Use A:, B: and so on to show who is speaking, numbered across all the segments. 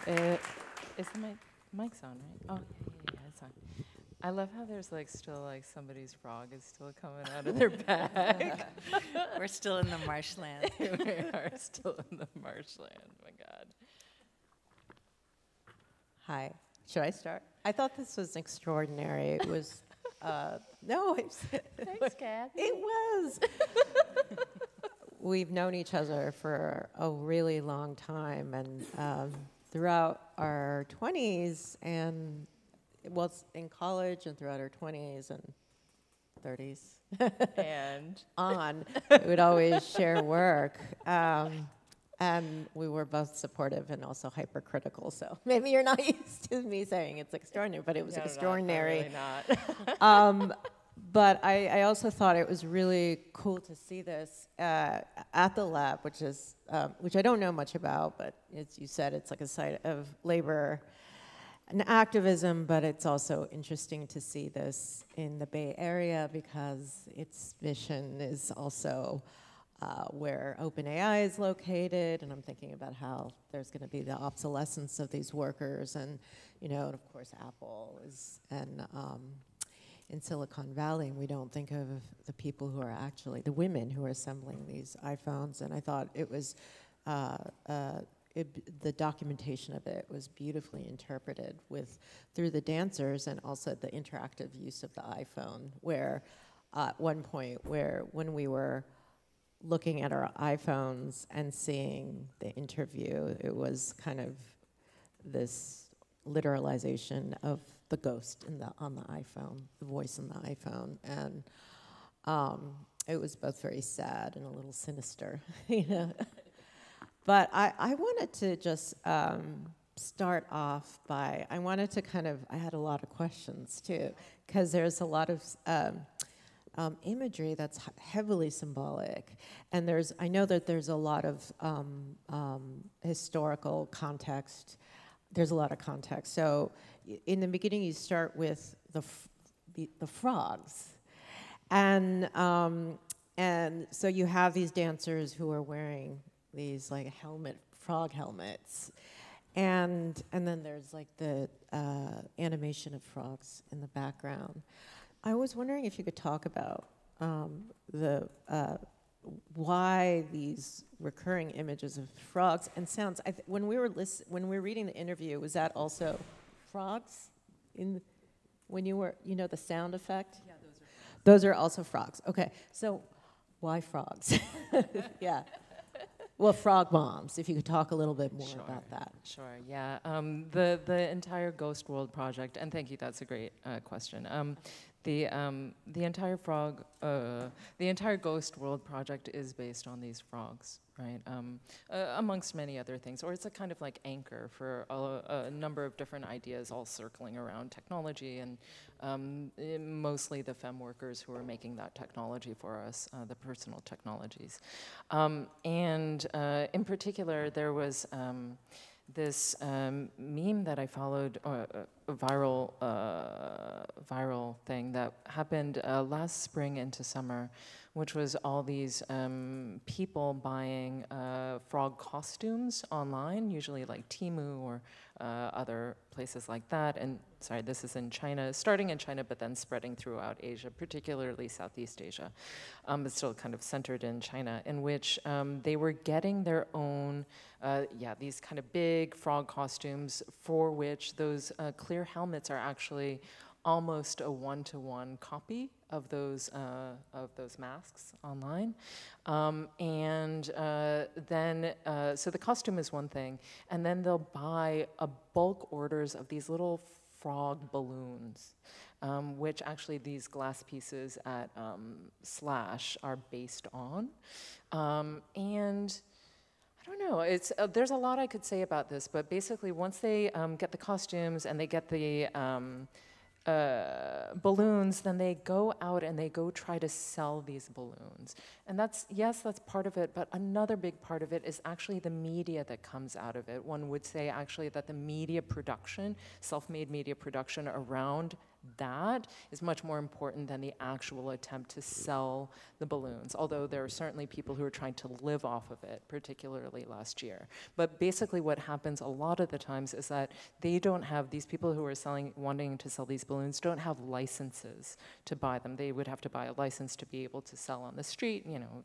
A: Is the mic's on, right? Oh, yeah, it's on. I love how there's like still like somebody's frog is still coming out of their bag.
B: We're still in the marshland.
A: We are still in the marshland. My God.
C: Hi. Should I start? I thought this was extraordinary. It was, no, it's,
A: Thanks, Cathy.
C: it was. We've known each other for a really long time, and throughout our 20s, and well, in college, and throughout our 20s and 30s,
A: And
C: on, we would always share work. And we were both supportive and also hypercritical. So maybe you're not used to me saying it's extraordinary, but it was extraordinary.
A: Really not.
C: But I also thought it was really cool to see this at the lab, which is which I don't know much about, but as you said, it's like a site of labor and activism. But it's also interesting to see this in the Bay Area because its mission is also where OpenAI is located, and I'm thinking about how there's going to be the obsolescence of these workers, and and of course Apple is, and in Silicon Valley, we don't think of the people who are actually the women who are assembling these iPhones, and I thought it was the documentation of it was beautifully interpreted through the dancers and also the interactive use of the iPhone, where at one point when we were looking at our iPhones and seeing the interview, it was kind of this literalization of the ghost on the iPhone, the voice in the iPhone, and it was both very sad and a little sinister, But I wanted to just start off by, I had a lot of questions too, because there's a lot of imagery that's heavily symbolic, and I know that there's a lot of historical context. There's a lot of context. So in the beginning, you start with the frogs, and so you have these dancers who are wearing these like frog helmets, and then there's like the animation of frogs in the background. I was wondering if you could talk about why these recurring images of frogs and sounds. When we were reading the interview, was that also frogs? When you were, the sound effect?
A: Yeah,
C: those are also frogs. Okay, so why frogs? Yeah. Well, frog bombs, if you could talk a little bit more about that.
A: Sure, yeah. The entire Ghost World project, and thank you, that's a great question. The entire Ghost World project is based on these frogs, right? Amongst many other things, or it's a kind of like anchor for a number of different ideas, all circling around technology, and mostly the femme workers who are making that technology for us, the personal technologies. And in particular, there was this meme that I followed, a viral thing that happened last spring into summer, which was all these people buying frog costumes online, usually like Temu or other places like that. And sorry, this is in China, starting in China, but then spreading throughout Asia, particularly Southeast Asia, but still kind of centered in China, in which they were getting their own, these kind of big frog costumes, for which those clear helmets are actually almost a one-to-one copy of those masks online, then so the costume is one thing, and then they'll buy a bulk orders of these little frog balloons, which actually these glass pieces at Slash are based on, and I don't know. It's there's a lot I could say about this, but basically once they get the costumes and they get the balloons, then they go out and they go try to sell these balloons. And that's part of it, but another big part of it is actually the media that comes out of it. One would say actually that the media production, self-made media production around that is much more important than the actual attempt to sell the balloons, although there are certainly people who are trying to live off of it, particularly last year. But basically what happens a lot of the times is that they don't have, these people who are wanting to sell these balloons don't have licenses to buy them. They would have to buy a license to be able to sell on the street, you know,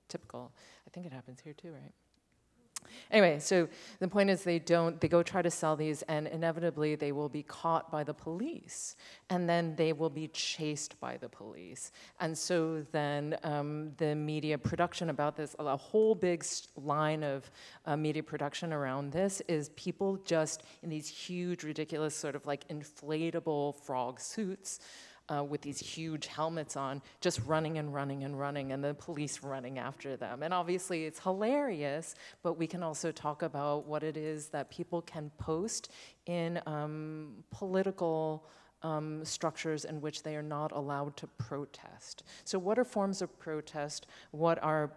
A: typical. I think it happens here too, right? Anyway, so the point is they go try to sell these, and inevitably they will be caught by the police, and then they will be chased by the police. And so then the media production about this, a whole big line of media production around this is people just in these huge, ridiculous sort of like inflatable frog suits, with these huge helmets on, just running and running and running, and the police running after them. And obviously it's hilarious, but we can also talk about what it is that people can post in political structures in which they are not allowed to protest. So what are forms of protest? What are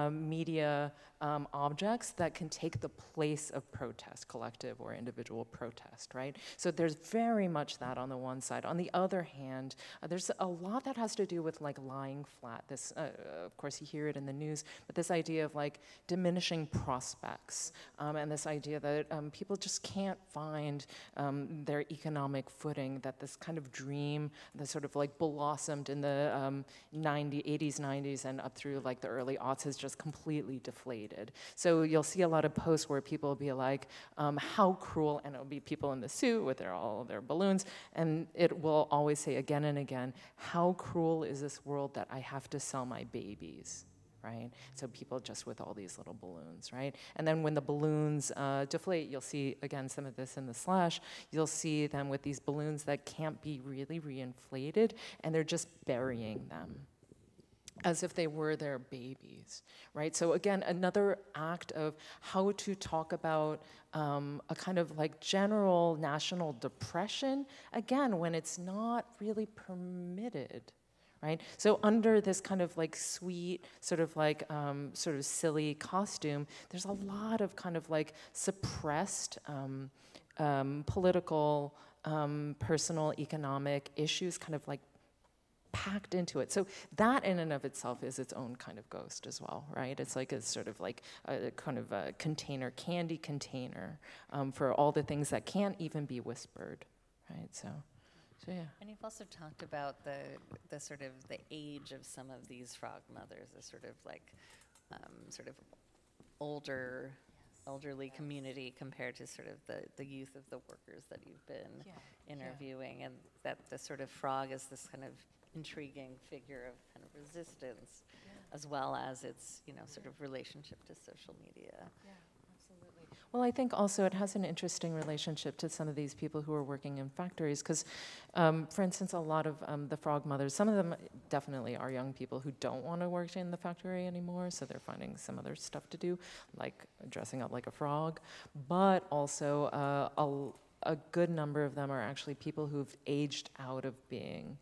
A: media objects that can take the place of protest, collective or individual protest, right? So there's very much that on the one side. On the other hand, there's a lot that has to do with like lying flat. This, of course, you hear it in the news, but this idea of like diminishing prospects, and this idea that people just can't find their economic footing, that this kind of dream that sort of like blossomed in the 80s, 90s, and up through like the early aughts has just completely deflated. So you'll see a lot of posts where people will be like, how cruel, and it'll be people in the suit with all their balloons, and it will always say again and again, how cruel is this world that I have to sell my babies, right? So people just with all these little balloons, right? And then when the balloons deflate, you'll see, again, some of this in the slash, you'll see them with these balloons that can't be really reinflated, and they're just burying them as if they were their babies, right? So again, another act of how to talk about a kind of like general national depression, again, when it's not really permitted, right? So under this kind of like sweet, sort of like sort of silly costume, there's a lot of kind of like suppressed political, personal, economic issues kind of like packed into it. So that in and of itself is its own kind of ghost as well, right? It's like a sort of like a kind of a container, candy container for all the things that can't even be whispered, right? So yeah.
B: And you've also talked about the sort of the age of some of these frog mothers, the sort of like sort of elderly community compared to sort of the youth of the workers that you've been interviewing, and that the sort of frog is this kind of intriguing figure of kind of resistance, as well as its, you know, sort of relationship to social media.
A: Yeah, absolutely. Well, I think also it has an interesting relationship to some of these people who are working in factories, because, for instance, a lot of the frog mothers, some of them definitely are young people who don't want to work in the factory anymore, so they're finding some other stuff to do, like dressing up like a frog, but also a good number of them are actually people who've aged out of being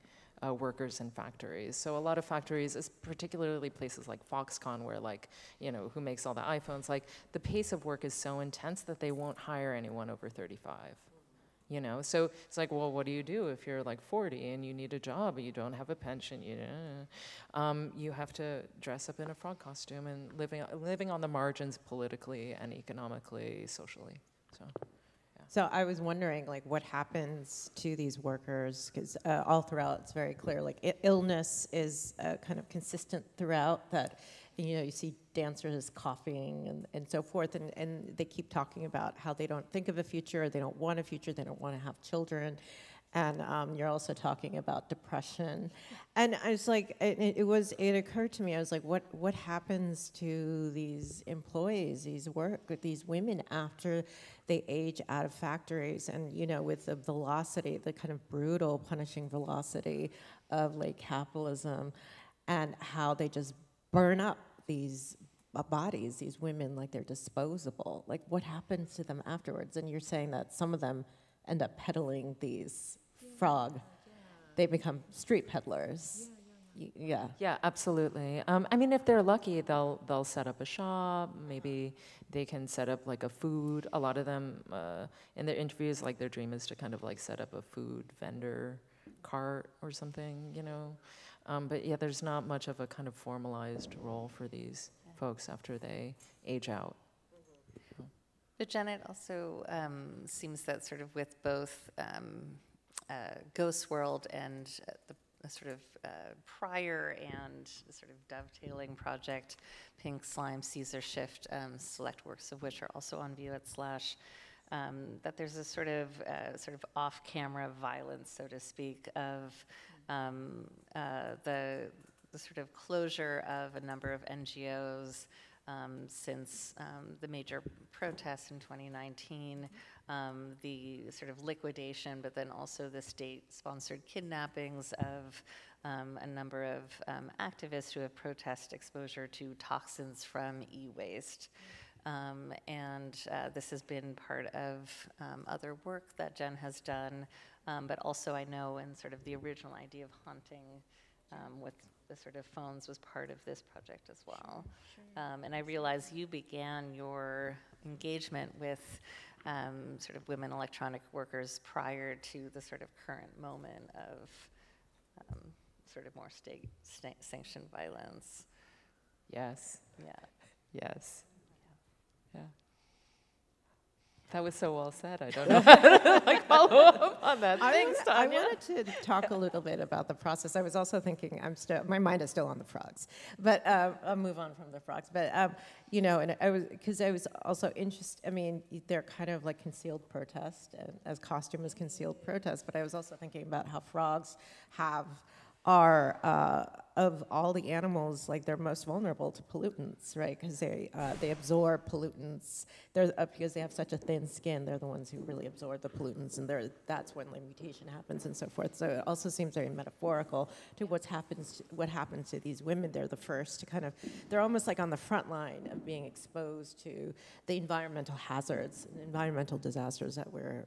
A: workers in factories. So a lot of factories, particularly places like Foxconn, where like, you know, who makes all the iPhones, like the pace of work is so intense that they won't hire anyone over 35. You know, so it's like, well, what do you do if you're like 40 and you need a job, and you don't have a pension? You have to dress up in a frog costume and living on the margins politically and economically, socially.
C: So I was wondering, like, what happens to these workers? Because all throughout, it's very clear, like, illness is kind of consistent throughout, that, you know, you see dancers coughing and so forth, and they keep talking about how they don't think of a future, they don't want a future, they don't want to have children. And you're also talking about depression. And I was like, it occurred to me, I was like, what happens to these employees, these women after they age out of factories? And, you know, with the velocity, the kind of brutal, punishing velocity of like capitalism, and how they just burn up these bodies, these women, like they're disposable. Like, what happens to them afterwards? And you're saying that some of them end up peddling these frog. They become street peddlers. Yeah,
A: absolutely. I mean, if they're lucky, they'll set up a shop. Maybe they can set up like a food. A lot of them in their interviews, like their dream is to kind of like set up a food vendor cart or something, you know. But yeah, there's not much of a kind of formalized role for these folks after they age out.
B: But Jen, it also seems that sort of with both Ghost World and the sort of prior and sort of dovetailing project, Pink Slime, Caesar Shift, select works of which are also on view at Slash, that there's a sort of off-camera violence, so to speak, of the sort of closure of a number of NGOs since the major protests in 2019, the sort of liquidation, but then also the state-sponsored kidnappings of a number of activists who have protest exposure to toxins from e-waste. And this has been part of other work that Jen has done, but also I know in sort of the original idea of haunting with the sort of phones was part of this project as well. And I realize you began your engagement with sort of women electronic workers prior to the sort of current moment of sort of more state-sanctioned violence.
A: Yes.
B: Yeah.
A: Yes. Yeah. That was so well said. I don't know how to like follow up on that. Thanks,
C: I
A: Tanya.
C: wanted to talk a little bit about the process. I was also thinking, my mind is still on the frogs, but I'll move on from the frogs. But you know, and I was also interested. I mean, they're kind of like concealed protest, as costume as concealed protest. But I was also thinking about how frogs are of all the animals, like they're most vulnerable to pollutants, right? Because they absorb pollutants. Because they have such a thin skin, they're the ones who really absorb the pollutants, and that's when the mutation happens and so forth. So it also seems very metaphorical to what happens to these women. They're the first to they're almost like on the front line of being exposed to the environmental hazards, and environmental disasters that we're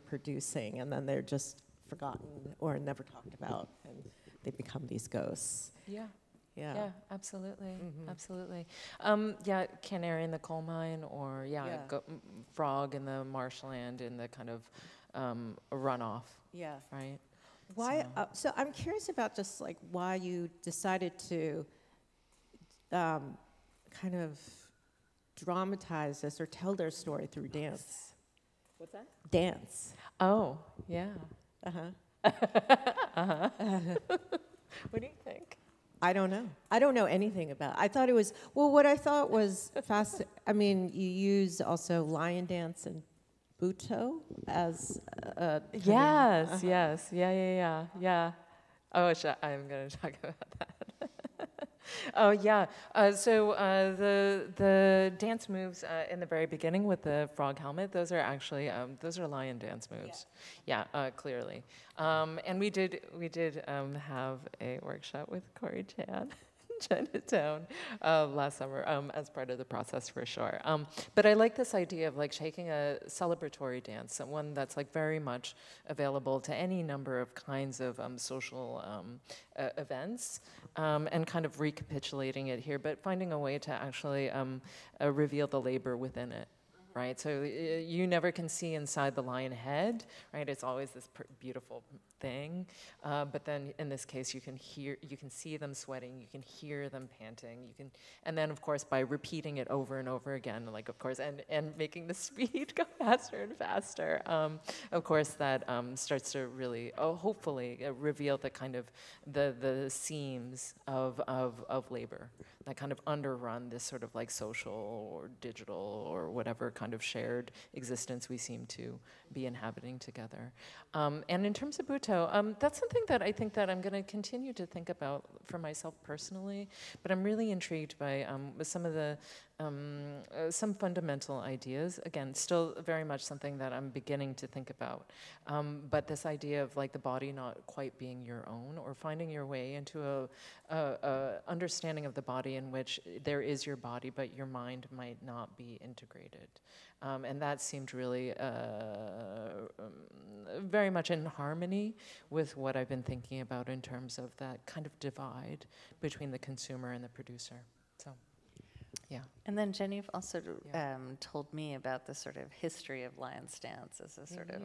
C: producing, and then they're just forgotten or never talked about, and they become these ghosts.
A: Yeah.
C: Yeah.
A: Yeah, absolutely.
C: Mhm.
A: Absolutely. Yeah, canary in the coal mine, or frog in the marshland in the kind of runoff.
C: Yeah.
A: Right.
C: Why? So I'm curious about just like why you decided to kind of dramatize this or tell their story through dance.
A: What's that?
C: Dance.
A: Oh, yeah.
C: Uh-huh.
A: What do you think?
C: I don't know. I don't know anything about it. I thought it was, what I thought was fast. I mean, you use also lion dance and Buto as
A: Yes, yes. Yeah. Oh, I'm going to talk about that. Oh, yeah. So the dance moves in the very beginning with the frog helmet, those are actually, those are lion dance moves. Yeah, clearly. And we did have a workshop with Corey Chan in Chinatown last summer as part of the process for sure. But I like this idea of like shaking a celebratory dance, one that's like very much available to any number of kinds of social events, and kind of recapitulating it here, but finding a way to actually reveal the labor within it. Right, so you never can see inside the lion head, right? It's always this beautiful thing, but then in this case, you can see them sweating, you can hear them panting, and then of course by repeating it over and over again, like of course, and making the speed go faster and faster, of course that starts to really, hopefully reveal the kind of the seams of labor that kind of underrun this sort of like social or digital or whatever kind of shared existence we seem to be inhabiting together. And in terms of Buto, that's something that I think that I'm going to continue to think about for myself personally, but I'm really intrigued by some of the some fundamental ideas. Again, still very much something that I'm beginning to think about. But this idea of like the body not quite being your own, or finding your way into a understanding of the body in which there is your body, but your mind might not be integrated. And that seemed really very much in harmony with what I've been thinking about in terms of that kind of divide between the consumer and the producer. So. Yeah.
B: And then Jen, you've also told me about the sort of history of lion dance as a sort of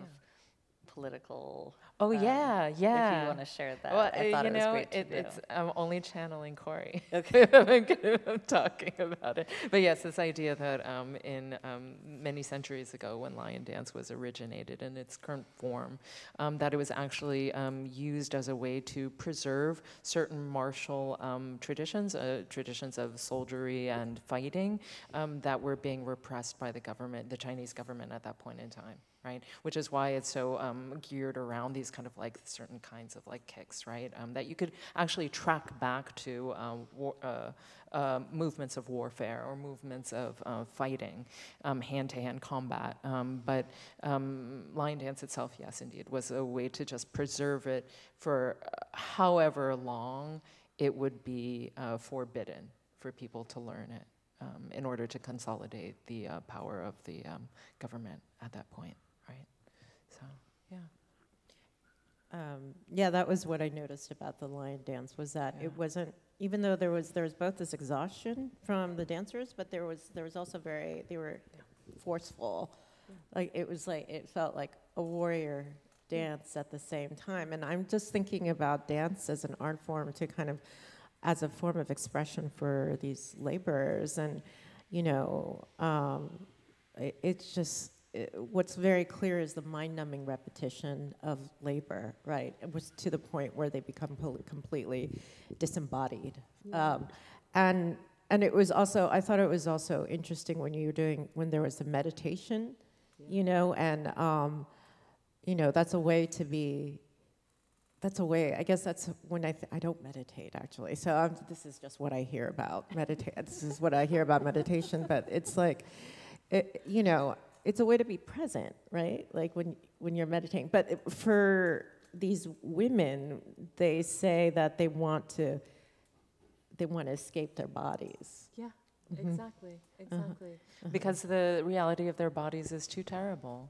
B: political.
A: Oh, yeah, yeah.
B: If you want to share that,
A: Well,
B: I thought
A: you
B: it was
A: know,
B: great to know.
A: I'm only channeling Corey.
B: Okay.
A: I'm talking about it. But yes, this idea that in many centuries ago, when lion dance was originated in its current form, that it was actually used as a way to preserve certain martial traditions, traditions of soldiery and fighting that were being repressed by the government, the Chinese government at that point in time. Right, which is why it's so geared around these kind of like certain kinds of like kicks, right? That you could actually track back to movements of warfare or movements of fighting, hand-to-hand combat. But lion dance itself, yes, indeed, was a way to just preserve it for however long it would be forbidden for people to learn it in order to consolidate the power of the government at that point. Right, so yeah.
C: Yeah, that was what I noticed about the lion dance, was that it wasn't, even though there was both this exhaustion from the dancers, but there was also they were forceful. Like it felt like a warrior dance at the same time. And I'm just thinking about dance as an art form to kind of, as a form of expression for these laborers. And, you know, it's just, what's very clear is the mind-numbing repetition of labor, right? It was to the point where they become completely disembodied. And it was also, I thought it was also interesting when there was the meditation, you know, and, you know, that's a way, I guess that's when I don't meditate, actually. So this is just what I hear about this is what I hear about meditation, but it's like, you know, it's a way to be present, right? Like when you're meditating. But for these women, they say that they want to escape their bodies.
A: Yeah, exactly. Because the reality of their bodies is too terrible.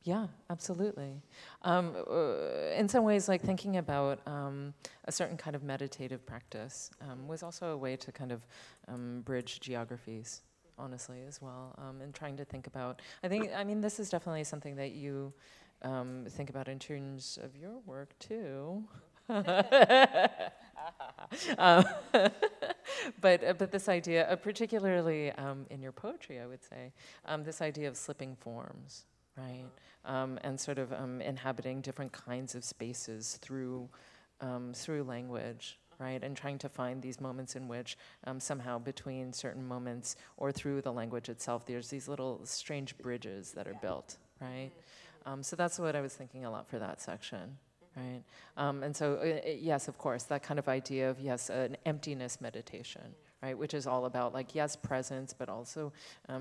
A: Yeah, absolutely. In some ways, like thinking about a certain kind of meditative practice was also a way to kind of bridge geographies, honestly, as well, and trying to think about, I mean, this is definitely something that you think about in terms of your work, too. But this idea, particularly in your poetry, I would say, this idea of slipping forms, right? And sort of inhabiting different kinds of spaces through language, right? And trying to find these moments in which somehow between certain moments or through the language itself, there's these little strange bridges that are built, right? So that's what I was thinking a lot for that section, right? And so, yes, of course, that kind of idea of, yes, an emptiness meditation, right? Which is all about, like, yes, presence, but also,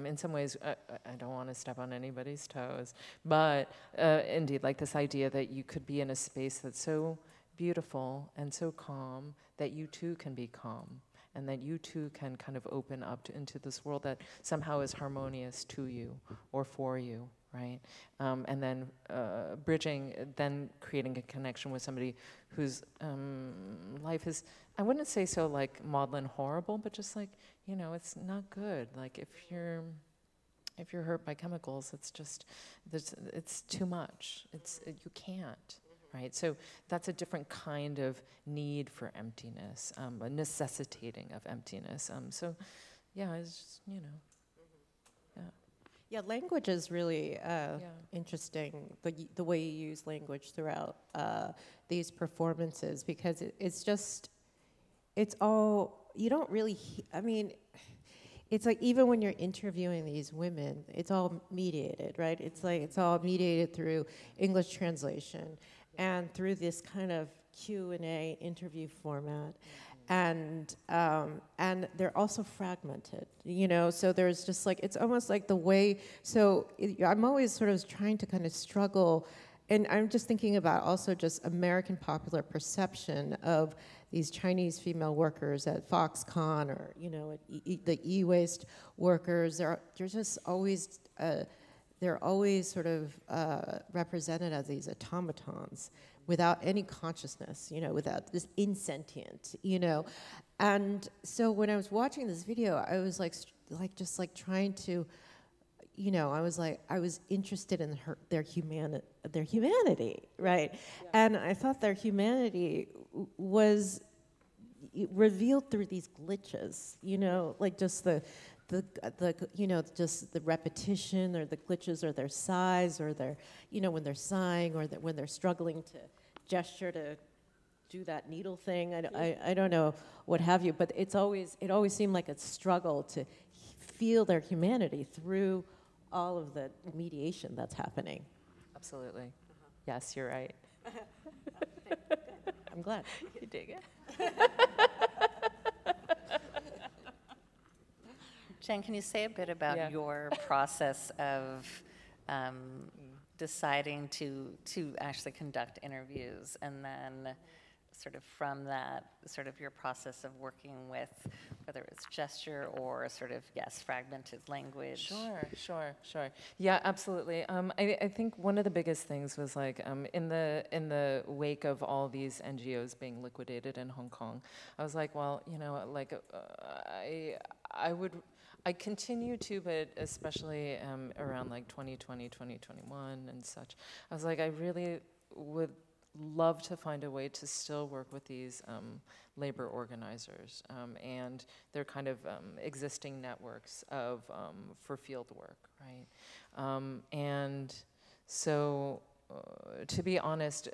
A: in some ways, I don't want to step on anybody's toes, but indeed, like this idea that you could be in a space that's so beautiful and so calm that you too can be calm, and that you too can kind of open up into this world that somehow is harmonious to you or for you, right? And then then creating a connection with somebody whose life is, I wouldn't say so like maudlin horrible, but just like, you know, it's not good. Like if you're hurt by chemicals, it's just, it's too much. You can't. Right, so that's a different kind of need for emptiness, a necessitating of emptiness. So, yeah, it's just, you know, yeah.
C: Yeah, language is really interesting, the way you use language throughout these performances, because it's all, you don't really, I mean, it's like even when you're interviewing these women, it's all mediated, right? It's like it's all mediated through English translation and through this kind of Q&A interview format. And they're also fragmented, you know, so there's just like, it's almost like the way, so I'm always sort of trying to kind of struggle, and I'm just thinking about also just American popular perception of these Chinese female workers at Foxconn or, you know, at the e-waste workers. They're just always, they're always sort of represented as these automatons without any consciousness, you know, without this insentient, you know. And so when I was watching this video, I was like just like trying to, you know, I was like, I was interested in their humanity, right? Yeah. And I thought their humanity was revealed through these glitches, you know, like just the you know, just the repetition or the glitches or their size or their, you know, when they're sighing or when they're struggling to gesture to do that needle thing. I don't know what have you, but it always seemed like a struggle to feel their humanity through all of the mediation that's happening.
A: Absolutely. Yes, you're right.
C: I'm glad.
A: You dig it.
B: Jen, can you say a bit about your process of deciding to actually conduct interviews, and then sort of from that, sort of your process of working with, whether it's gesture or sort of, fragmented language?
A: Sure. Yeah, absolutely. I think one of the biggest things was like in the wake of all these NGOs being liquidated in Hong Kong, I was like, well, you know, like I continue to, but especially around like 2020, 2021 and such, I was like, I really would love to find a way to still work with these labor organizers and their kind of existing networks of for field work, right? And so to be honest,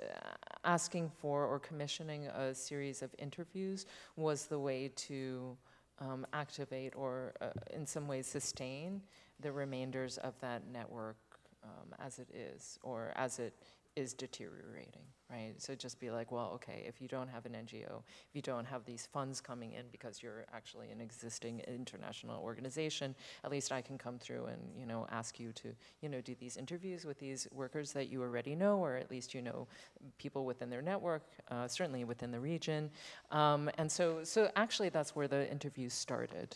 A: asking for or commissioning a series of interviews was the way to activate or in some ways sustain the remainders of that network as it is, or as it is deteriorating, right? So just be like, well, okay, if you don't have an NGO, if you don't have these funds coming in because you're actually an existing international organization, at least I can come through and, you know, ask you to, you know, do these interviews with these workers that you already know, or at least you know people within their network, certainly within the region. And so actually that's where the interviews started.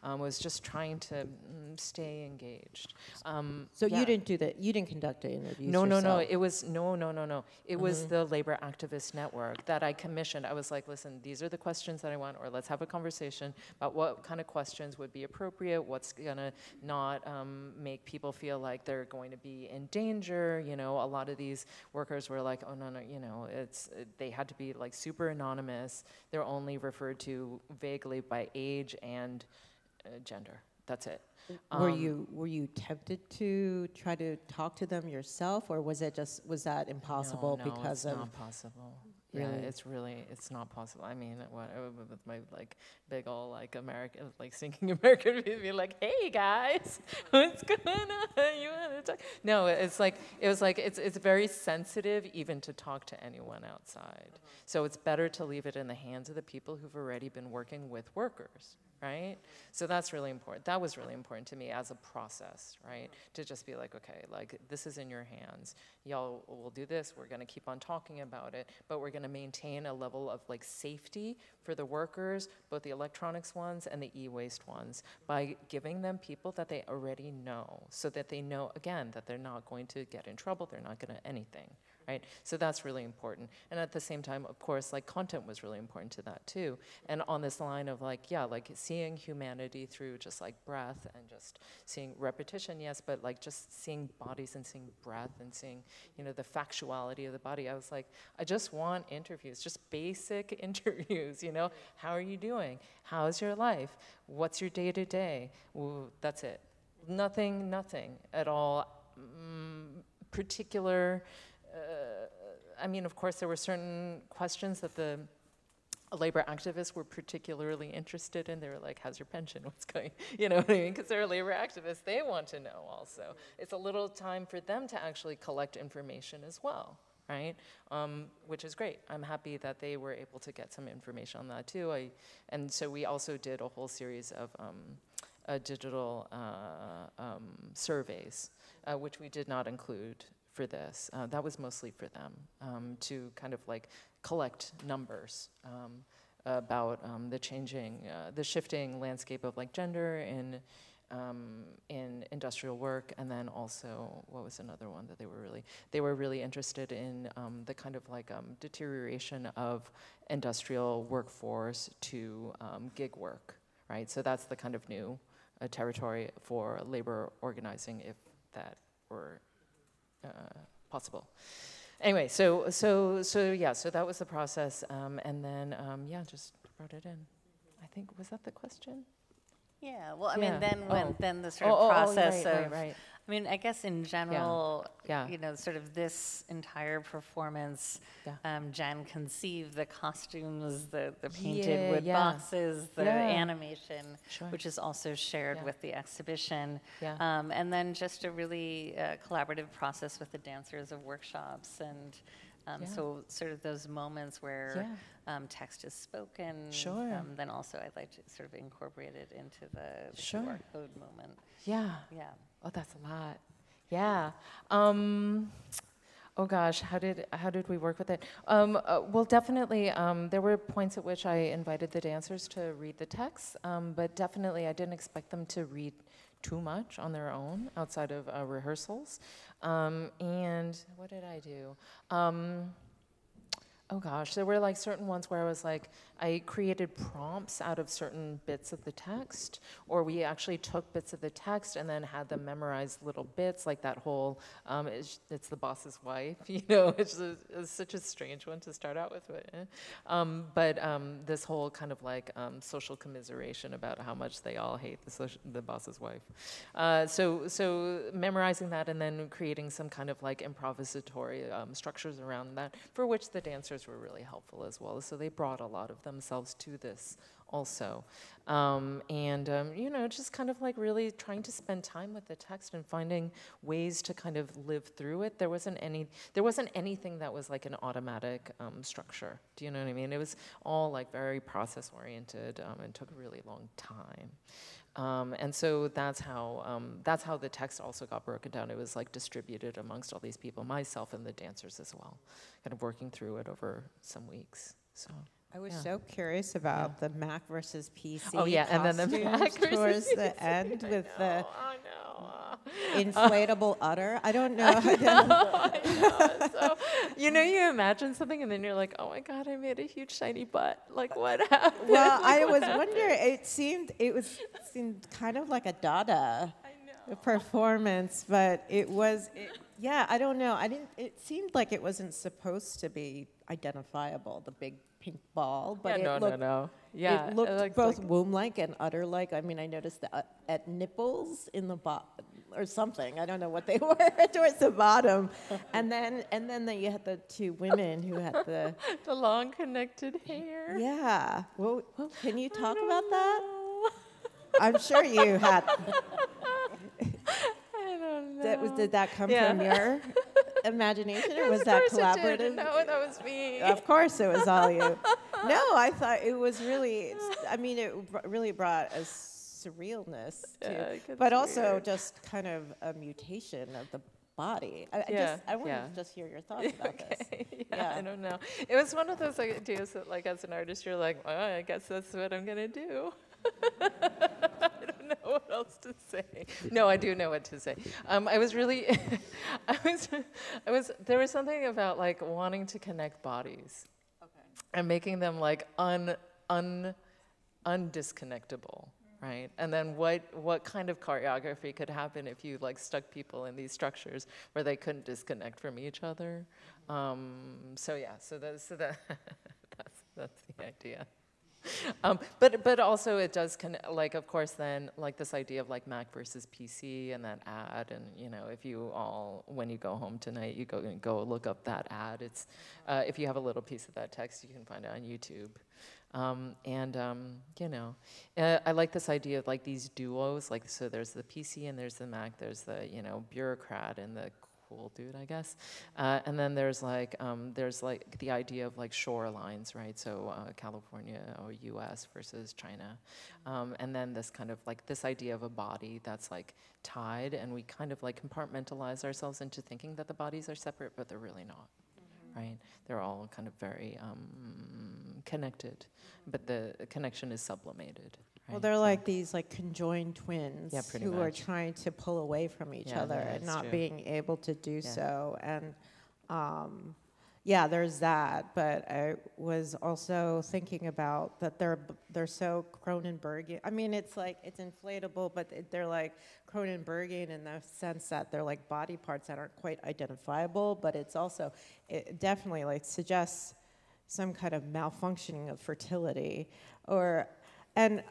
A: Was just trying to stay engaged.
C: So you didn't do that. You didn't conduct the interviews.
A: No.
C: yourself.
A: It was no. It was the Labor Activist Network that I commissioned. I was like, listen, these are the questions that I want, or let's have a conversation about what kind of questions would be appropriate. What's gonna not make people feel like they're going to be in danger. You know, a lot of these workers were like, oh no. You know, they had to be like super anonymous. They're only referred to vaguely by age and gender. That's it.
C: Were you tempted to try to talk to them yourself, or was that impossible because of?
A: No, it's not possible.
C: Really?
A: Yeah, it's not possible. I mean, with my like big old like American, like sinking American, be like, hey guys, what's going on? You want to talk? No, it was like it's very sensitive even to talk to anyone outside. So it's better to leave it in the hands of the people who've already been working with workers. Right? So that's really important. That was really important to me as a process, right? To just be like, okay, like this is in your hands. Y'all will do this. We're going to keep on talking about it, but we're going to maintain a level of like safety for the workers, both the electronics ones and the e-waste ones, by giving them people that they already know, so that they know, again, that they're not going to get in trouble. They're not going to anything. Right? So that's really important. And at the same time, of course, like content was really important to that too. And on this line of like, like seeing humanity through just like breath and just seeing repetition, yes, but like just seeing bodies and seeing breath and seeing, you know, the factuality of the body. I was like, I just want interviews, just basic interviews, you know, how are you doing? How's your life? What's your day to day? That's it. Nothing at all particular. I mean, of course, there were certain questions that the labor activists were particularly interested in. They were like, how's your pension? What's going, you know what I mean? Because they're labor activists, they want to know also. It's a little time for them to actually collect information as well, right? Which is great. I'm happy that they were able to get some information on that too. And so we also did a whole series of digital surveys, which we did not include for this. That was mostly for them to kind of like collect numbers about the shifting landscape of like gender in industrial work, and then also what was another one that they were really interested in the kind of like deterioration of industrial workforce to gig work, right? So that's the kind of new a territory for labor organizing if that were possible. Anyway, so that was the process, and then just brought it in. I think, was that the question?
B: Yeah, well, I mean, then the sort
A: Oh,
B: of process of,
A: right.
B: I mean, I guess in general,
A: Yeah.
B: you know, sort of this entire performance, Jen conceived the costumes, the painted wood boxes, the animation, which is also shared with the exhibition. And then just a really collaborative process with the dancers of workshops and so sort of those moments where text is spoken. Then also I'd like to sort of incorporate it into the QR code moment. Yeah.
A: Oh, that's a lot. Yeah. Oh gosh, how did we work with it? Well, definitely, there were points at which I invited the dancers to read the text, but definitely I didn't expect them to read too much on their own outside of rehearsals. And what did I do? Oh gosh, there were like certain ones where I was like, I created prompts out of certain bits of the text, or we actually took bits of the text and then had them memorize little bits, like that whole, it's the boss's wife, you know, it's such a strange one to start out with. But this whole kind of like social commiseration about how much they all hate the boss's wife. So memorizing that and then creating some kind of like improvisatory structures around that, for which the dancers were really helpful as well. So they brought a lot of themselves to this also. You know, just kind of like really trying to spend time with the text and finding ways to kind of live through it. There wasn't anything that was like an automatic structure. Do you know what I mean? It was all like very process oriented and took a really long time. And so that's how the text also got broken down. It was like distributed amongst all these people, myself and the dancers as well, kind of working through it over some weeks. So
C: I was so curious about the Mac versus PC.
A: Oh yeah, and then the Mac
C: towards the end with the inflatable udder. I don't know.
A: I know. So, you know, you imagine something and then you're like, oh my God, I made a huge shiny butt. Like, what happened?
C: Well, I was wondering. It seemed kind of like a Dada performance, but it was. I don't know. It seemed like it wasn't supposed to be identifiable. The big pink ball, but it looked both like womb-like and udder-like. I mean, I noticed the at nipples in the bottom or something. I don't know what they were towards the bottom, and then you had the two women who had the
A: long connected hair.
C: Yeah. Well, can you talk about that? I'm sure you had.
A: I don't know.
C: Did that come from your imagination, or was that collaborative?
A: No, that was me.
C: Of course, it was all you. No, I thought it was really. I mean, it really brought a surrealness to, but also
A: weird.
C: Just kind of a mutation of the body. I want to just hear your thoughts about this.
A: I don't know. It was one of those ideas that, like, as an artist, you're like, well, I guess that's what I'm gonna do. I don't know what else to say. No, I do know what to say. I was really, there was something about like wanting to connect bodies and making them like undisconnectable, right? And then what kind of choreography could happen if you like stuck people in these structures where they couldn't disconnect from each other? So that's the idea. But also it does like, of course, then like this idea of like Mac versus PC and that ad, and you know, if you all, when you go home tonight, you go look up that ad. It's if you have a little piece of that text, you can find it on YouTube. You know, I like this idea of like these duos, like, so there's the PC and there's the Mac, there's the, you know, bureaucrat and the cool dude, I guess. And then there's like the idea of like shorelines, right? So California or US versus China. And then this kind of like this idea of a body that's like tied, and we kind of like compartmentalize ourselves into thinking that the bodies are separate, but they're really not, right? They're all kind of very connected, but the connection is sublimated.
C: Well, they're like these like conjoined twins who
A: much.
C: are trying to pull away from each other and not being able to do so. And Yeah, there's that, but I was also thinking about that they're so Cronenbergian. I mean, it's like it's inflatable, but they're like Cronenbergian in the sense that they're like body parts that aren't quite identifiable. But it's also it definitely like suggests some kind of malfunctioning of fertility, or. And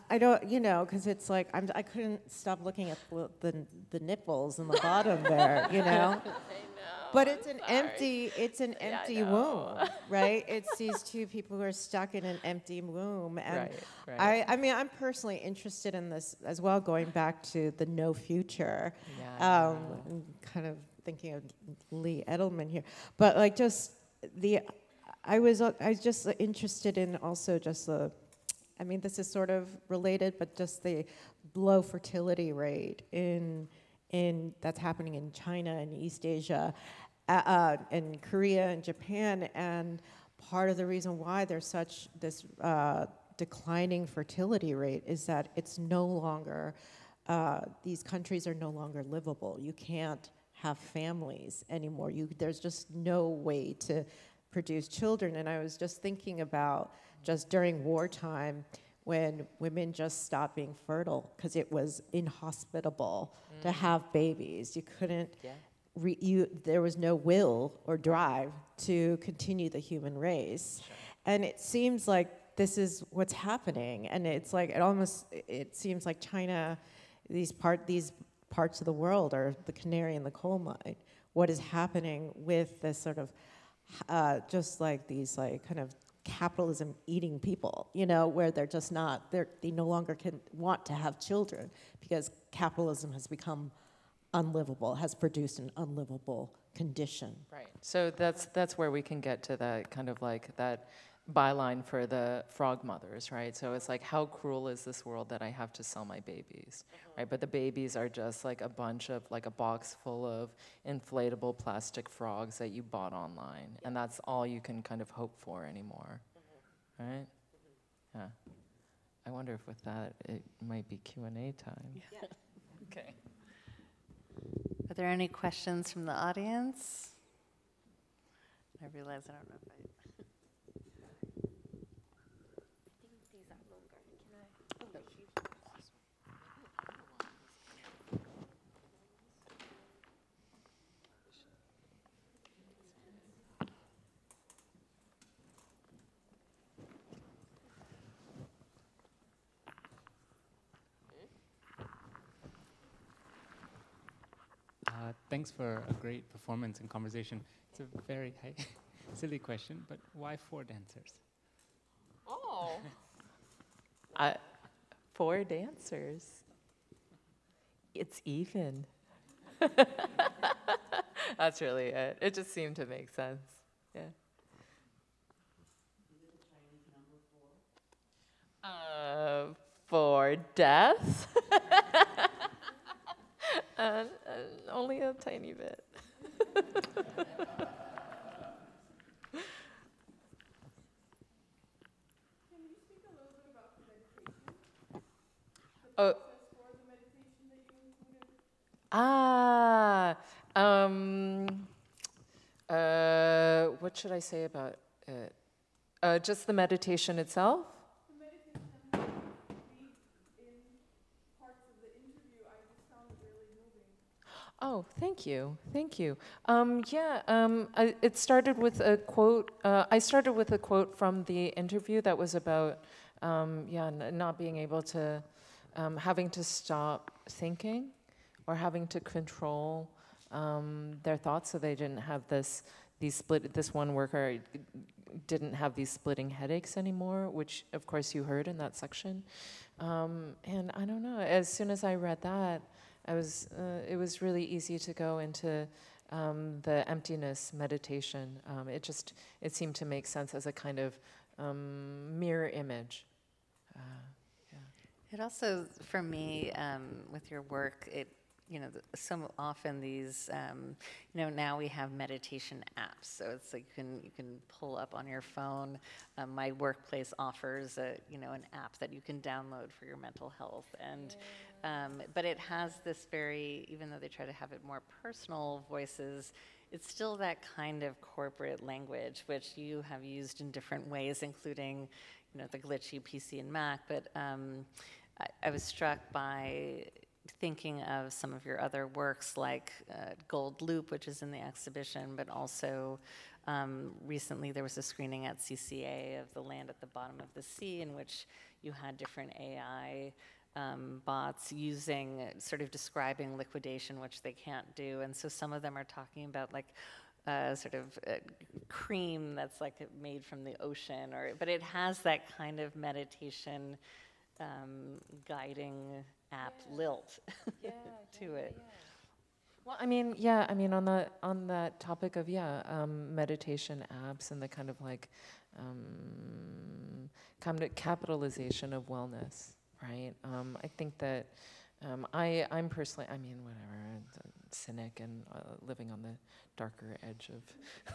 C: I don't, you know, because it's like I couldn't stop looking at the nipples in the bottom there, you know. But it's an empty womb, right? It's these two people who are stuck in an empty womb, and
A: right.
C: I mean, I'm personally interested in this as well. Going back to the no future, I'm kind of thinking of Lee Edelman here, but like just I was just interested in also just the. I mean, this is sort of related, but just the low fertility rate in that's happening in China and East Asia, and Korea and Japan, and part of the reason why there's such this declining fertility rate is that it's no longer these countries are no longer livable. You can't have families anymore. There's just no way to produce children. And I was just thinking about just during wartime when women just stopped being fertile because it was inhospitable to have babies. You couldn't, there was no will or drive to continue the human race. Sure. And it seems like this is what's happening. And it's like, it seems like China, these parts of the world are the canary in the coal mine. What is happening with this sort of, just like these like kind of capitalism eating people, you know, where they're just not, they no longer can want to have children because capitalism has become unlivable, has produced an unlivable condition.
A: Right. So that's where we can get to that kind of like that byline for the frog mothers, right? So it's like, how cruel is this world that I have to sell my babies, right? But the babies are just like a bunch of, like a box full of inflatable plastic frogs that you bought online, and that's all you can kind of hope for anymore, right? Yeah. I wonder if with that, it might be Q&A time.
B: Yeah. Okay. Are there any questions from the audience? I realize I don't know if I...
D: Thanks for a great performance and conversation. It's a very silly question, but why 4 dancers?
A: Oh. 4 dancers. It's even. That's really it. It just seemed to make sense. Yeah. For death? Only a tiny bit. Oh. What should I say about it? Just the meditation itself?
E: The meditation in parts of the interview, I just found it really moving.
A: Oh, thank you. It started with a quote. I started with a quote from the interview that was about, not being able to, having to stop thinking or having to control their thoughts so they didn't have this one worker didn't have these splitting headaches anymore, which of course you heard in that section. And I don't know, as soon as I read that, it was really easy to go into the emptiness meditation. It seemed to make sense as a kind of mirror image.
B: It also, for me, with your work, so often these, now we have meditation apps. So it's like you can pull up on your phone. My workplace offers an app that you can download for your mental health, and but it has this very, even though they try to have it more personal voices, it's still that kind of corporate language, which you have used in different ways, including, you know, the glitchy PC and Mac. But I was struck by thinking of some of your other works, like Gold Loop, which is in the exhibition, but also recently there was a screening at CCA of The Land at the Bottom of the Sea, in which you had different AI bots using, sort of describing liquidation, which they can't do. And so some of them are talking about like sort of cream that's like made from the ocean, but it has that kind of meditation guiding app lilt to it.
A: Well, I mean, on that topic of meditation apps and the kind of like kind of capitalization of wellness, right? I think that I'm personally, I mean, whatever, cynic and living on the darker edge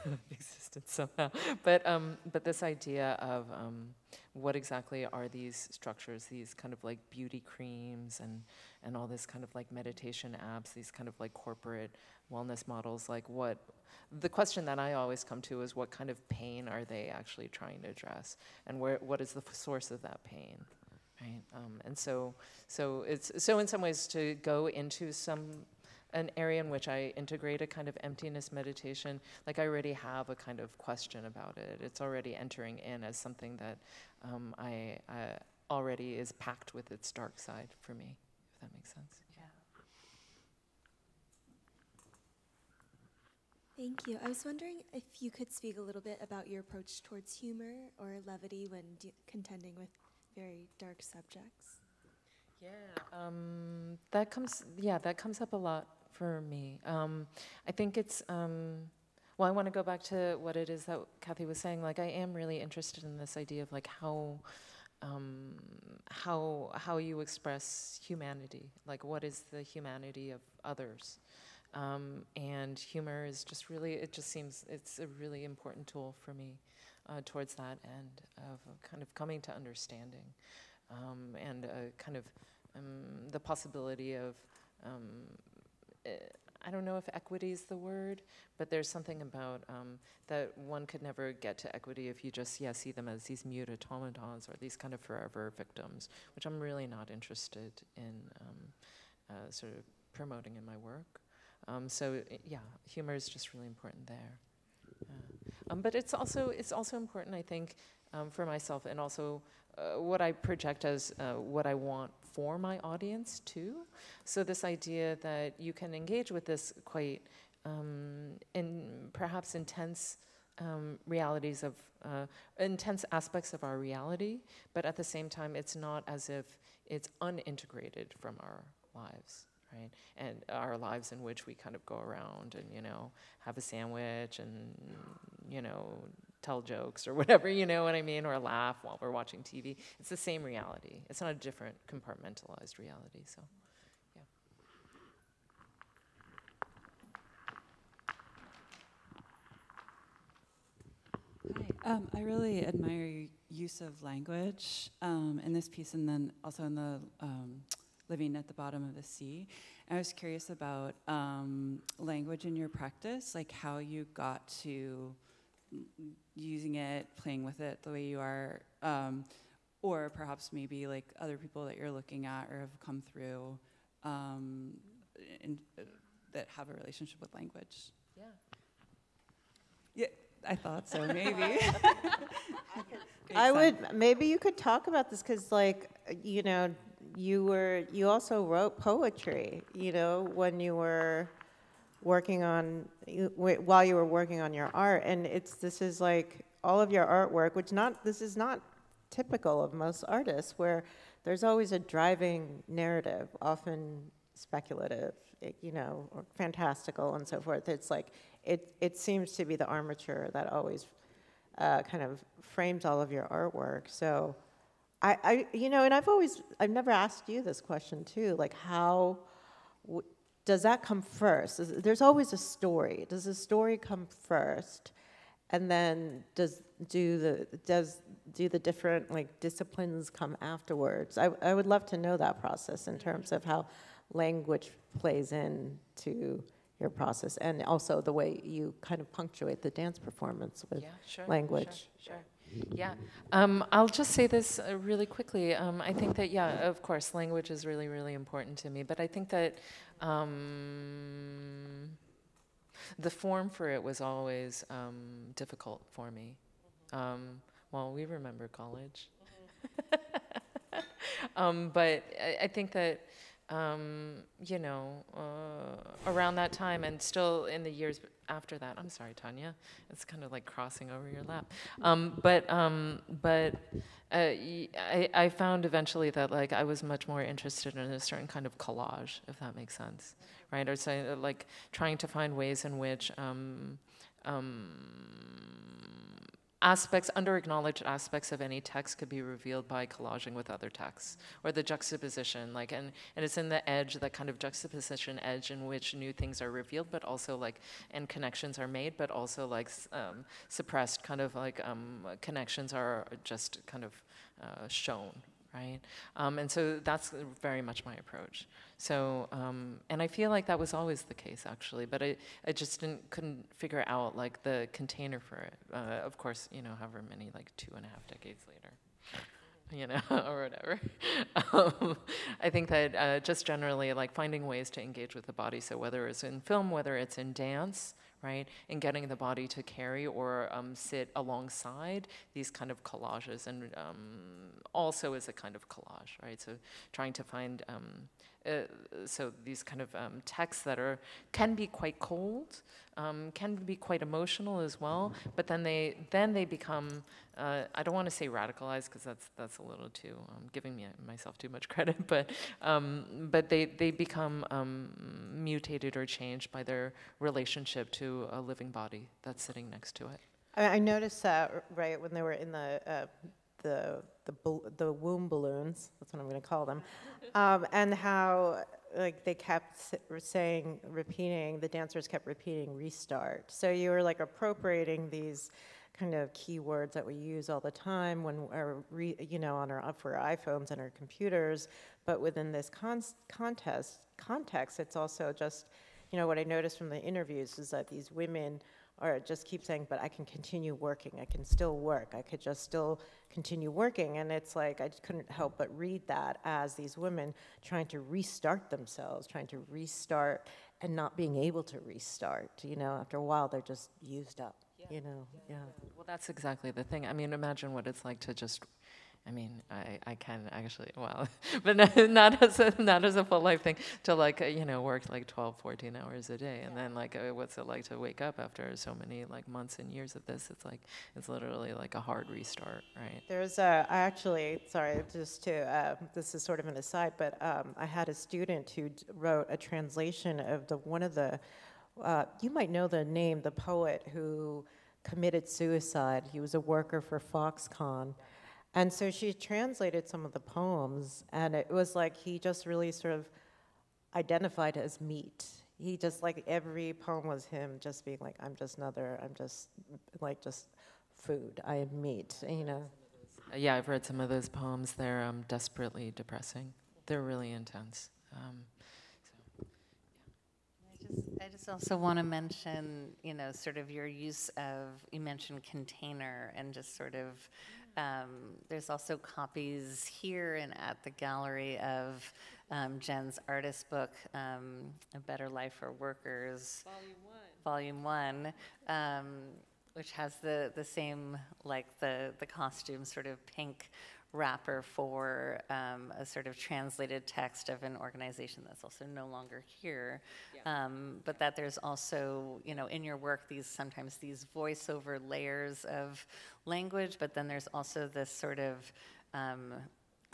A: of existence somehow. But this idea of what exactly are these structures, these kind of like beauty creams and all this kind of like meditation apps, these kind of like corporate wellness models, like what, the question that I always come to is what kind of pain are they actually trying to address, and what is the source of that pain? Right, and so in some ways to go into an area in which I integrate a kind of emptiness meditation, like I already have a kind of question about it. It's already entering in as something that I already is packed with its dark side for me, if that makes sense.
F: Thank you. I was wondering if you could speak a little bit about your approach towards humor or levity when contending with very dark subjects.
A: That comes up a lot for me. I think it's well, I want to go back to what it is that Cathy was saying. Like, I am really interested in this idea of like how you express humanity. Like, what is the humanity of others? And humor is just really, it just seems it's a really important tool for me towards that end of kind of coming to understanding and kind of the possibility of, I don't know if equity is the word, but there's something about that one could never get to equity if you just see them as these mute automatons or these kind of forever victims, which I'm really not interested in sort of promoting in my work. So humor is just really important there. But it's also important, I think, for myself, and also what I project as what I want for my audience too. So this idea that you can engage with this quite perhaps intense realities of intense aspects of our reality, but at the same time, it's not as if it's unintegrated from our lives. Right? And our lives in which we kind of go around and, have a sandwich and, tell jokes or whatever, you know what I mean, or laugh while we're watching TV. It's the same reality. It's not a different compartmentalized reality, so,
G: Hi. I really admire your use of language in this piece, and then also in the Living at the Bottom of the Sea. I was curious about language in your practice, like how you got to using it, playing with it the way you are, or perhaps maybe like other people that you're looking at or have come through that have a relationship with language. Yeah, I thought so, maybe.
C: Maybe you could talk about this, because like, you also wrote poetry, when you were working on, while you were working on your art, and this is like all of your artwork, this is not typical of most artists, where there's always a driving narrative, often speculative, or fantastical and so forth. It's like, it seems to be the armature that always kind of frames all of your artwork. So and I've never asked you this question too, like how does that come first? There's always a story. Does the story come first, and then do the different like disciplines come afterwards? I would love to know that process in terms of how language plays into your process, and also the way you kind of punctuate the dance performance with language.
A: Sure. Yeah, I'll just say this really quickly. I think that, yeah, of course, language is really, really important to me, but I think that the form for it was always difficult for me. Well, we remember college. But I think that, you know, around that time and still in the years after that, I'm sorry, Tanya, it's kind of like crossing over your lap. I found eventually that like I was much more interested in a certain kind of collage, if that makes sense, right? Or say like trying to find ways in which aspects, under-acknowledged aspects of any text could be revealed by collaging with other texts, or the juxtaposition, like, and it's in the edge, that kind of juxtaposition edge in which new things are revealed, but also like, and connections are made, but also like suppressed kind of like connections are just kind of shown, right? And so that's very much my approach. So, and I feel like that was always the case, actually, but I just couldn't figure out like the container for it. Of course, you know, however many, like 2.5 decades later, you know, or whatever. I think that just generally like finding ways to engage with the body. So whether it's in film, whether it's in dance, right, and getting the body to carry or sit alongside these kind of collages, and also is a kind of collage, right? So trying to find so these kind of texts that can be quite cold, can be quite emotional as well, but then they become, I don't want to say radicalized because that's a little too giving myself too much credit, but they become mutated or changed by their relationship to a living body that's sitting next to it.
C: I noticed that right when they were in the womb balloons, that's what I'm going to call them, and how like they kept repeating, the dancers kept repeating restart. So you were like appropriating these kind of keywords that we use all the time when you know, for our iPhones and our computers, but within this context, it's also just, you know, what I noticed from the interviews is that these women just keep saying, but I can continue working. I can still work. I could just still continue working. And it's like, I just couldn't help but read that as these women trying to restart themselves, trying to restart and not being able to restart. You know, after a while, they're just used up, you know, yeah.
A: Well, that's exactly the thing. I mean, imagine what it's like to just, I mean, I can actually, well, but not as a full life thing, to like, you know, work like 12, 14 hours a day. And then like, what's it like to wake up after so many like months and years of this? It's like, it's literally like a hard restart, right?
C: There's sorry, just to, this is sort of an aside, but I had a student who wrote a translation of one of the, you might know the name, the poet who committed suicide. He was a worker for Foxconn. And so she translated some of the poems, and it was like he just really sort of identified as meat. He just, like, every poem was him just being like, I'm just food, I am meat, you know.
A: Yeah, I've read some of those poems. They're desperately depressing. They're really intense.
B: I just also want to mention, you know, sort of your use of, you mentioned container, and just sort of, there's also copies here and at the gallery of Jen's artist book, A Better Life for Workers, Volume 1, which has the same, like the costume sort of pink wrapper for a sort of translated text of an organization that's also no longer here. Yeah. But that there's also, you know, in your work, sometimes these voiceover layers of language, but then there's also this sort of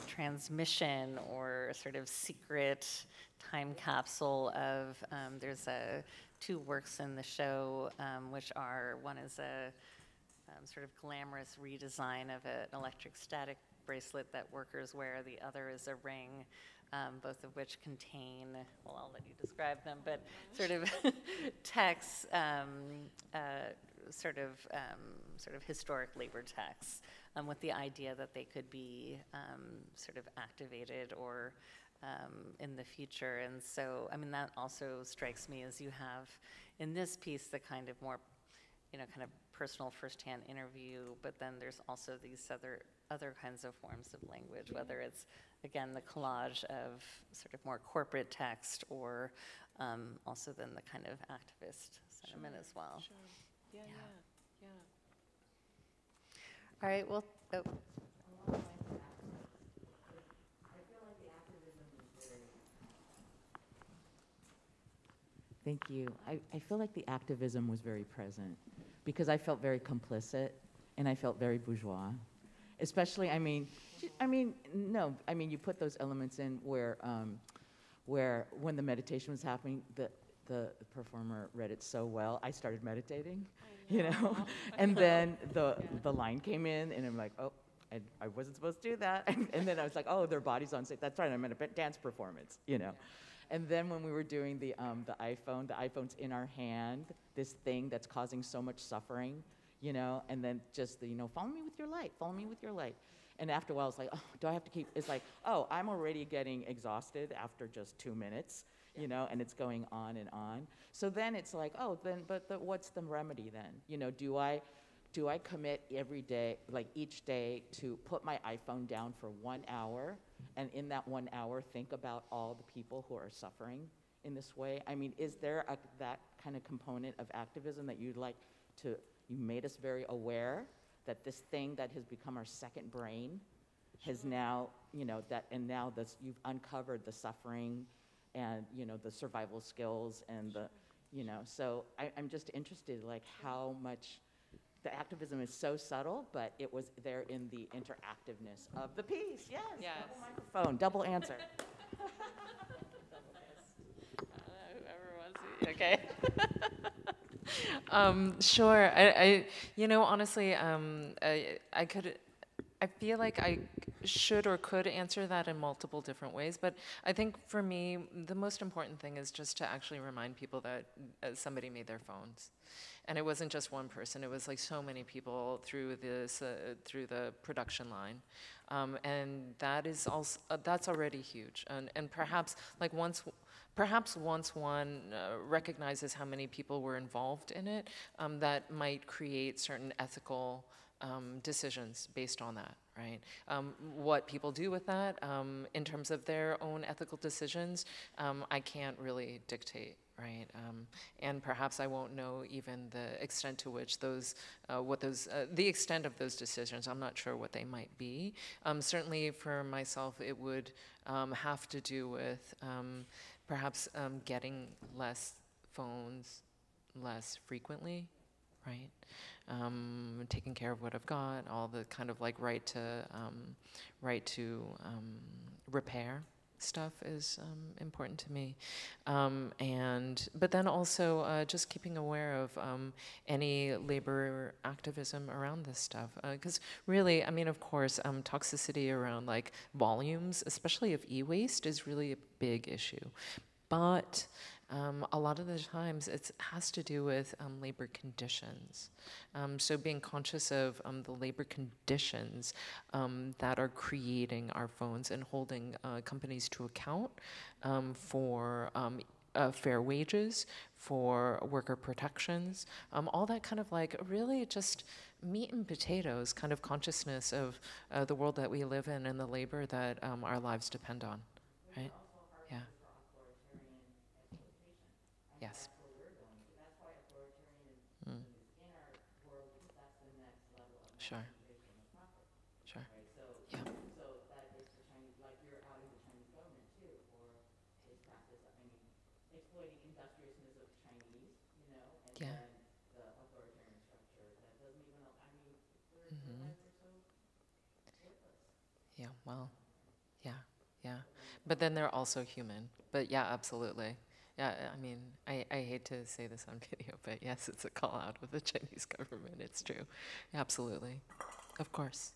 B: transmission or sort of secret time capsule of, there's two works in the show, which are, one is a sort of glamorous redesign of an electric static bracelet that workers wear. The other is a ring, both of which contain, well, I'll let you describe them, but sort of texts, sort of historic labor texts, with the idea that they could be sort of activated or in the future. And so, I mean, that also strikes me as you have in this piece the kind of more, kind of personal firsthand interview, but then there's also these other kinds of forms of language, whether it's, again, the collage of sort of more corporate text or also then the kind of activist sentiment as well.
A: Sure. Yeah.
B: All right, well,
H: Thank you. I feel like the activism was very present because I felt very complicit and I felt very bourgeois. Especially, you put those elements in where when the meditation was happening, the performer read it so well, I started meditating, and then the line came in and I'm like, oh, I wasn't supposed to do that. And then I was like, oh, their body's on stage. That's right, I'm in a dance performance, And then when we were doing the iPhone's in our hand, this thing that's causing so much suffering, and then just follow me with your light, follow me with your light. And after a while, it's like, oh, do I have to keep, it's like, oh, I'm already getting exhausted after just 2 minutes, and it's going on and on. So then it's like, oh, what's the remedy then? Do I commit every day, like each day, to put my iPhone down for 1 hour, and in that 1 hour, think about all the people who are suffering in this way? I mean, is there that kind of component of activism that you'd like to, you made us very aware that this thing that has become our second brain has now, you've uncovered the suffering and, the survival skills and so I'm just interested, like, how much the activism is so subtle, but it was there in the interactiveness of the piece. Yes. Double microphone, double answer.
B: whoever wants to, okay.
A: Sure. Honestly, I feel like I should or could answer that in multiple different ways, but I think for me, the most important thing is just to actually remind people that somebody made their phones. And it wasn't just one person, it was like so many people through this, through the production line. And that is also, that's already huge. And perhaps once one recognizes how many people were involved in it, that might create certain ethical decisions based on that, right? What people do with that in terms of their own ethical decisions, I can't really dictate, right? And perhaps I won't know even the extent to which the extent of those decisions, I'm not sure what they might be. Certainly for myself, it would have to do with perhaps getting less phones less frequently, right? Taking care of what I've got, all the kind of like right to repair stuff is important to me, but then also just keeping aware of any labor activism around this stuff, because really, I mean, of course, toxicity around like volumes, especially of e-waste, is really a big issue, but a lot of the times it has to do with labor conditions. So being conscious of the labor conditions that are creating our phones and holding companies to account for fair wages, for worker protections, all that kind of like really just meat and potatoes kind of consciousness of the world that we live in and the labor that our lives depend on, right? Yeah. Yes.
H: That's where we're going. That's why authoritarianism is in our world, because that's the next level of maximization of profit.
A: Sure.
H: Right? So,
A: yeah.
H: So that is the Chinese, like you're out in the Chinese government too, for this practice of, exploiting industriousness of Chinese, and then the authoritarian structure that doesn't even, their lives are so worthless.
A: Yeah, well, yeah. But then they're also human. But yeah, absolutely. Yeah, I mean, I hate to say this on video, but yes, it's a call out of the Chinese government. It's true. Absolutely. Of course.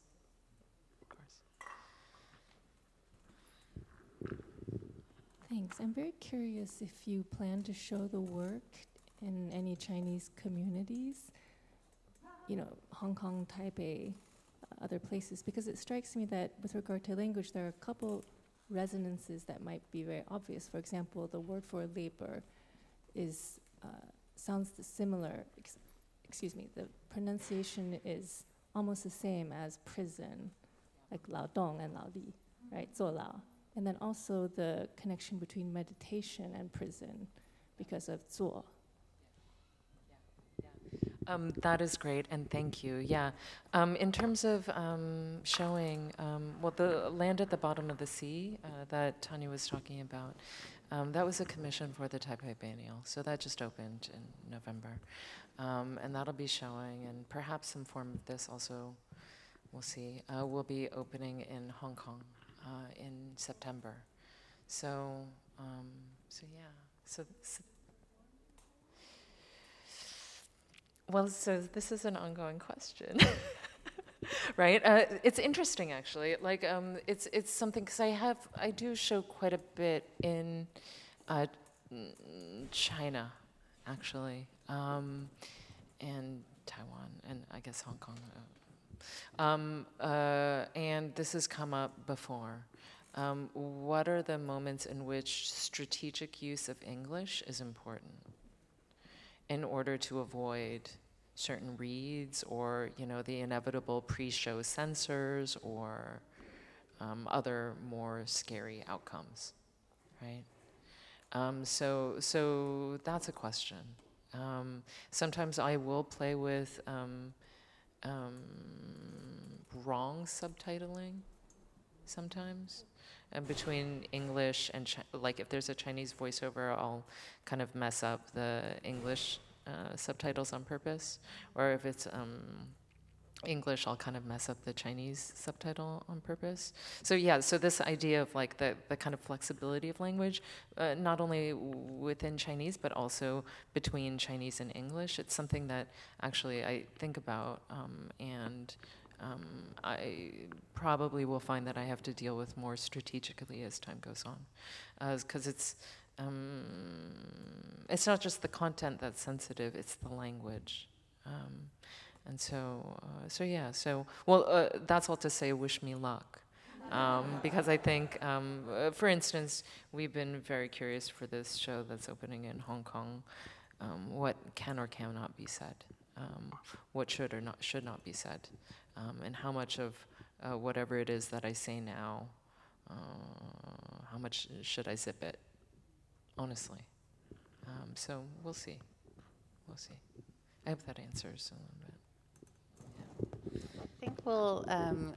I: Thanks. I'm very curious if you plan to show the work in any Chinese communities, Hong Kong, Taipei, other places, because it strikes me that with regard to language, there are a couple resonances that might be very obvious. For example, the word for labor is sounds similar. Excuse me. The pronunciation is almost the same as prison, like 劳动 and 劳力, right? 坐牢. And then also the connection between meditation and prison because of 坐.
A: That is great, and thank you. Yeah, in terms of showing, well, the land at the bottom of the sea that Tanya was talking about, that was a commission for the Taipei Biennial, so that just opened in November, and that'll be showing, and perhaps some form of this also, we'll see, will be opening in Hong Kong in September. So, so yeah, so well, so this is an ongoing question, right? It's interesting, actually. Like, it's something, because I do show quite a bit in China, actually, and Taiwan, and I guess Hong Kong. And this has come up before. What are the moments in which strategic use of English is important in order to avoid certain reads or, you know, the inevitable pre-show censors or other more scary outcomes, right? So that's a question. Sometimes I will play with wrong subtitling sometimes. And between English and, like if there's a Chinese voiceover, I'll kind of mess up the English subtitles on purpose. Or if it's English, I'll kind of mess up the Chinese subtitle on purpose. So yeah, so this idea of like the kind of flexibility of language, not only within Chinese, but also between Chinese and English, it's something that actually I think about and I probably will find that I have to deal with more strategically as time goes on, because it's not just the content that's sensitive; it's the language, and so yeah. So well, that's all to say. Wish me luck, because I think, for instance, we've been very curious for this show that's opening in Hong Kong. What can or cannot be said? What should or should not be said? And how much of whatever it is that I say now, how much should I zip it, honestly? So we'll see. We'll see. I hope that answers a little bit.
B: I think we'll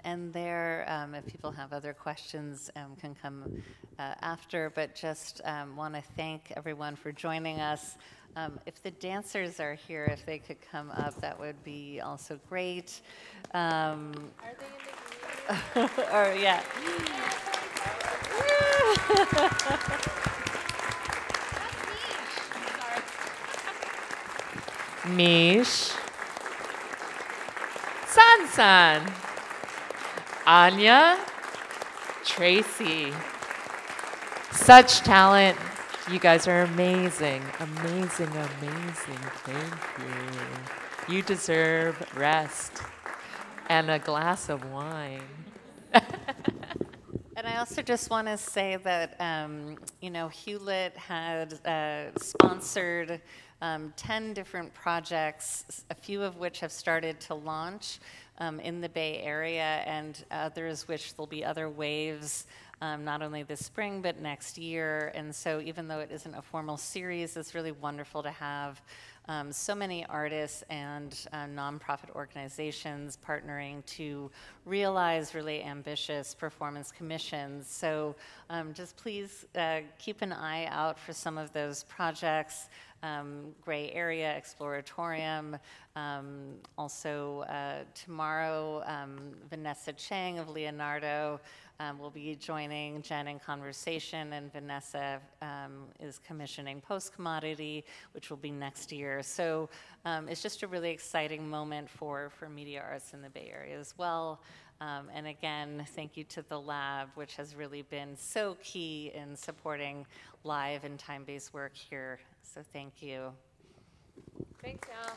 B: end there. If people have other questions, can come after, but just want to thank everyone for joining us. If the dancers are here, if they could come up, that would be also great. Are they in the green? Or, yeah.
A: Mish, San, Anya, Tracy. Such talent. You guys are amazing, amazing, amazing. Thank you. You deserve rest and a glass of wine.
B: And I also just want to say that, you know, Hewlett had sponsored 10 different projects, a few of which have started to launch in the Bay Area, and others which there'll be other waves, not only this spring, but next year. And so even though it isn't a formal series, it's really wonderful to have so many artists and nonprofit organizations partnering to realize really ambitious performance commissions. So just please keep an eye out for some of those projects. Gray Area Exploratorium. Also tomorrow, Vanessa Chang of Leonardo will be joining Jen in conversation, and Vanessa is commissioning Post-Commodity, which will be next year. So it's just a really exciting moment for media arts in the Bay Area as well. And again, thank you to the lab, which has really been so key in supporting live and time-based work here. So thank you.
A: Thanks, y'all.